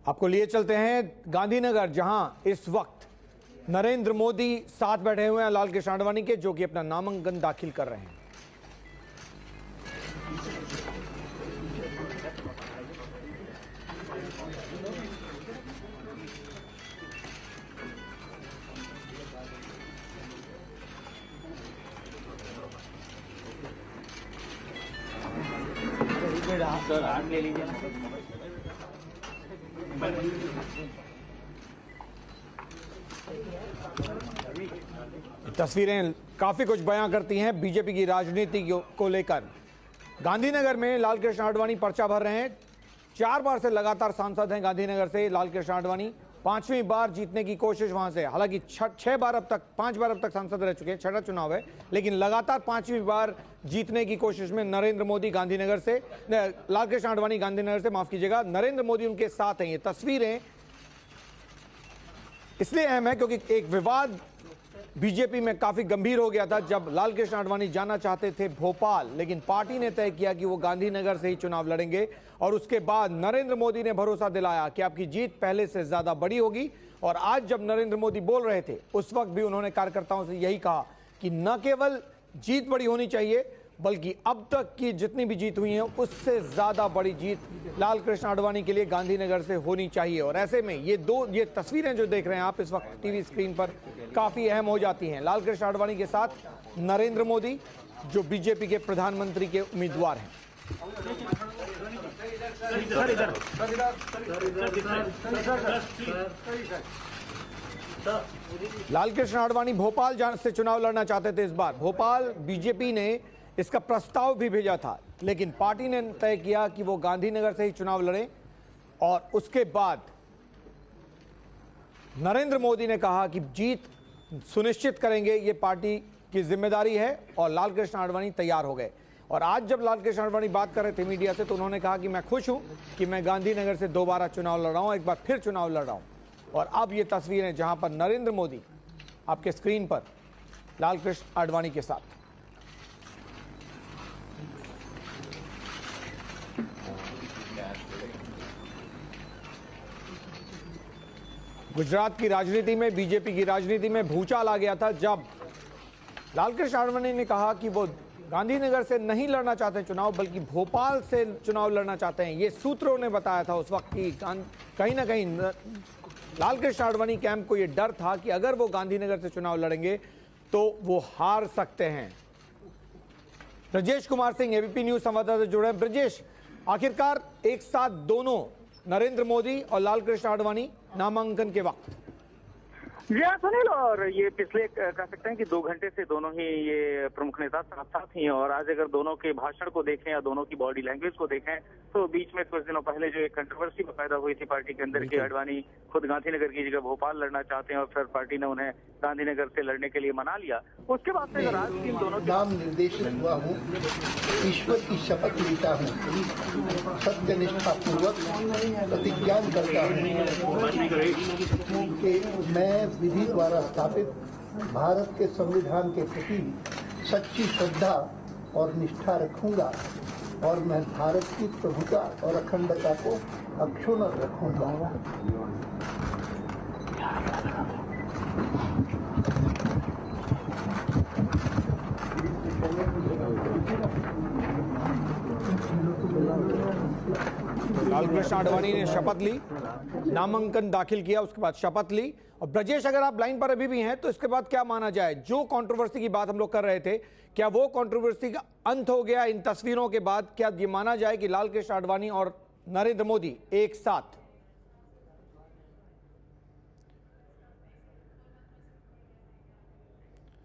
आपको लिए चलते हैं गांधीनगर, जहां इस वक्त नरेंद्र मोदी साथ बैठे हुए हैं लाल कृष्ण आडवाणी के, जो कि अपना नामांकन दाखिल कर रहे हैं। सर हाथ ले लीजिए ना। तस्वीरें काफी कुछ बयां करती हैं बीजेपी की राजनीति को लेकर। गांधीनगर में लाल कृष्ण आडवाणी पर्चा भर रहे हैं। 4 बार से लगातार सांसद हैं गांधीनगर से लाल कृष्ण आडवाणी। 5वीं बार जीतने की कोशिश वहां से, हालांकि 5 बार अब तक सांसद रह चुके हैं, 6ठा चुनाव है, लेकिन लगातार 5वीं बार जीतने की कोशिश में नरेंद्र मोदी गांधीनगर से, लाल कृष्ण आडवाणी गांधीनगर से, माफ कीजिएगा, नरेंद्र मोदी उनके साथ हैं। ये तस्वीरें इसलिए अहम है क्योंकि एक विवाद बीजेपी में काफी गंभीर हो गया था जब लाल कृष्ण आडवाणी जाना चाहते थे भोपाल, लेकिन पार्टी ने तय किया कि वो गांधीनगर से ही चुनाव लड़ेंगे। और उसके बाद नरेंद्र मोदी ने भरोसा दिलाया कि आपकी जीत पहले से ज्यादा बड़ी होगी। और आज जब नरेंद्र मोदी बोल रहे थे, उस वक्त भी उन्होंने कार्यकर्ताओं से यही कहा कि न केवल जीत बड़ी होनी चाहिए, बल्कि अब तक की जितनी भी जीत हुई है उससे ज्यादा बड़ी जीत लाल कृष्ण आडवाणी के लिए गांधीनगर से होनी चाहिए। और ऐसे में ये तस्वीरें जो देख रहे हैं आप इस वक्त टीवी स्क्रीन पर, काफी अहम हो जाती हैं। लाल कृष्ण आडवाणी के साथ नरेंद्र मोदी, जो बीजेपी के प्रधानमंत्री के उम्मीदवार हैं। लाल कृष्ण आडवाणी भोपाल से चुनाव लड़ना चाहते थे। इस बार भोपाल बीजेपी ने इसका प्रस्ताव भी भेजा था, लेकिन पार्टी ने तय किया कि वो गांधीनगर से ही चुनाव लड़े। और उसके बाद नरेंद्र मोदी ने कहा कि जीत सुनिश्चित करेंगे, ये पार्टी की जिम्मेदारी है, और लाल कृष्ण आडवाणी तैयार हो गए। और आज जब लाल कृष्ण आडवाणी बात कर रहे थे मीडिया से, तो उन्होंने कहा कि मैं खुश हूं कि मैं गांधीनगर से दोबारा चुनाव लड़ रहा हूं, एक बार फिर चुनाव लड़ रहा हूं। और अब ये तस्वीरें जहां पर नरेंद्र मोदी आपके स्क्रीन पर लाल कृष्ण आडवाणी के साथ। गुजरात की राजनीति में, बीजेपी की राजनीति में भूचाल आ गया था जब लाल कृष्ण आडवाणी ने कहा कि वो गांधीनगर से नहीं लड़ना चाहते चुनाव, बल्कि भोपाल से चुनाव लड़ना चाहते हैं। ये सूत्रों ने बताया था उस वक्त कि कहीं ना कहीं लाल कृष्ण आडवाणी कैंप को ये डर था कि अगर वो गांधीनगर से चुनाव लड़ेंगे तो वो हार सकते हैं। ब्रजेश कुमार सिंह एबीपी न्यूज संवाददाता से जुड़े हैं। ब्रजेश, आखिरकार एक साथ दोनों नरेंद्र मोदी और लाल कृष्ण आडवाणी नामांकन के वक्त। जी हाँ सुनील, और ये पिछले कह सकते हैं कि 2 घंटे से दोनों ही ये प्रमुख नेता साथ साथ ही हैं। और आज अगर दोनों के भाषण को देखें या दोनों की बॉडी लैंग्वेज को देखें, तो बीच में कुछ दिनों पहले जो एक कंट्रोवर्सी पैदा हुई थी पार्टी के अंदर कि आडवाणी खुद गांधीनगर की जगह भोपाल लड़ना चाहते हैं, और फिर पार्टी ने उन्हें गांधीनगर से लड़ने के लिए मना लिया। उसके बाद से अगर आज इन दोनों नाम निर्देशित हुआ हूँ, ईश्वर की शपथ लेता हूँ, सत्यनिष्ठा पूर्वक प्रतिज्ञान करता हूँ कि मैं विधि द्वारा स्थापित भारत के संविधान के प्रति सच्ची श्रद्धा और निष्ठा रखूंगा, और मैं भारत की प्रभुता और अखंडता को अक्षुण्ण रखूंगा। लाल कृष्ण आडवाणी ने शपथ ली, नामांकन दाखिल किया, उसके बाद शपथ ली। और ब्रजेश, अगर आप लाइन पर अभी भी हैं तो इसके बाद क्या माना जाए? जो कंट्रोवर्सी की बात हम लोग कर रहे थे, क्या वो कंट्रोवर्सी का अंत हो गया इन तस्वीरों के बाद? क्या ये माना जाए कि लाल कृष्ण आडवाणी और नरेंद्र मोदी एक साथ